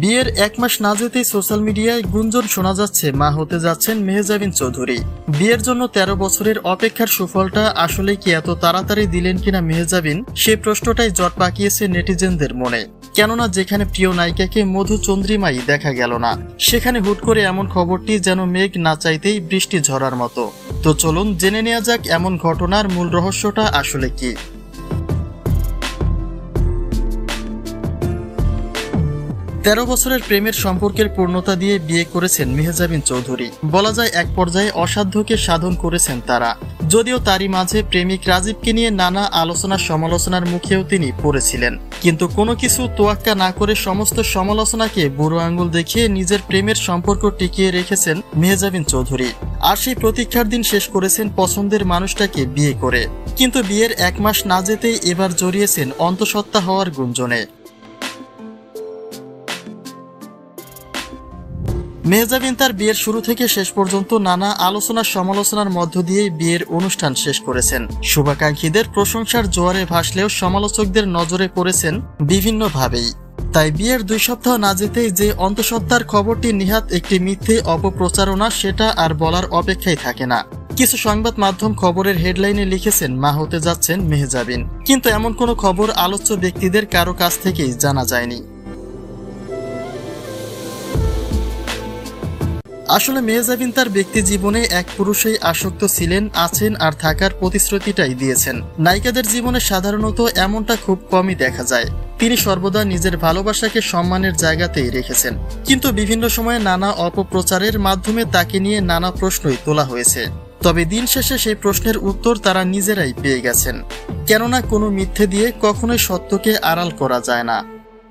বিয়ের এক মাস না যেতেই সোশ্যাল মিডিয়ায় গুঞ্জন শোনা যাচ্ছে মা হতে যাচ্ছেন মেহজাবিন চৌধুরী। বিয়ের জন্য 13 বছরের অপেক্ষার সুফলটা আসলে কি এত তাড়াতাড়ি দিলেন কিনা মেহজাবিন, সেই প্রশ্নটাই জট পাকিয়েছে নেটিজেনদের মনে। কেননা যেখানে প্রিয় নায়িকাকে মধুচন্দ্রিমাই দেখা গেল না, সেখানে হুট করে এমন খবরটি যেন মেঘ না চাইতেই বৃষ্টি ঝরার মতো। তো চলুন জেনে নেওয়া যাক এমন ঘটনার মূল রহস্যটা আসলে কি। 13 বছরের প্রেমের সম্পর্কের পূর্ণতা দিয়ে বিয়ে করেছেন মেহজাবিন চৌধুরী। বলা যায় এক পর্যায়ে অসাধ্যকে সাধন করেছেন তারা। যদিও তারই মাঝে প্রেমিক রাজীবকে নিয়ে নানা আলোচনা সমালোচনার মুখেও তিনি পড়েছিলেন, কিন্তু কোনো কিছু তোয়াক্কা না করে সমস্ত সমালোচনাকে বুড়ো আঙ্গুল দেখিয়ে নিজের প্রেমের সম্পর্ক টিকিয়ে রেখেছেন মেহজাবিন চৌধুরী। আর সেই প্রতীক্ষার দিন শেষ করেছেন পছন্দের মানুষটাকে বিয়ে করে। কিন্তু বিয়ের এক মাস না যেতেই এবার জড়িয়েছেন অন্তঃসত্ত্বা হওয়ার গুঞ্জনে। মেহজাবিন তার বিয়ের শুরু থেকে শেষ পর্যন্ত নানা আলোচনা সমালোচনার মধ্য দিয়ে বিয়ের অনুষ্ঠান শেষ করেছেন। শুভাকাঙ্ক্ষীদের প্রশংসার জোয়ারে ভাসলেও সমালোচকদের নজরে পড়েছেন বিভিন্নভাবেই। তাই বিয়ের 2 সপ্তাহ না যেতেই যে অন্তঃসত্ত্বার খবরটি নিহাত একটি মিথ্যে অপপ্রচারণা, সেটা আর বলার অপেক্ষাই থাকে না। কিছু সংবাদ মাধ্যম খবরের হেডলাইনে লিখেছেন মা হতে যাচ্ছেন মেহজাবিন, কিন্তু এমন কোনো খবর আলোচ্য ব্যক্তিদের কারো কাছ থেকেই জানা যায়নি। আসলে মেহজাবিন তার ব্যক্তি জীবনে এক পুরুষেই আসক্ত ছিলেন, আছেন আর থাকার প্রতিশ্রুতিটাই দিয়েছেন। নায়িকাদের জীবনে সাধারণত এমনটা খুব কমই দেখা যায়। তিনি সর্বদা নিজের ভালোবাসাকে সম্মানের জায়গাতেই রেখেছেন, কিন্তু বিভিন্ন সময়ে নানা অপপ্রচারের মাধ্যমে তাকে নিয়ে নানা প্রশ্নই তোলা হয়েছে। তবে দিন শেষে সেই প্রশ্নের উত্তর তারা নিজেরাই পেয়ে গেছেন। কেননা কোনো মিথ্যে দিয়ে কখনোই সত্যকে আড়াল করা যায় না।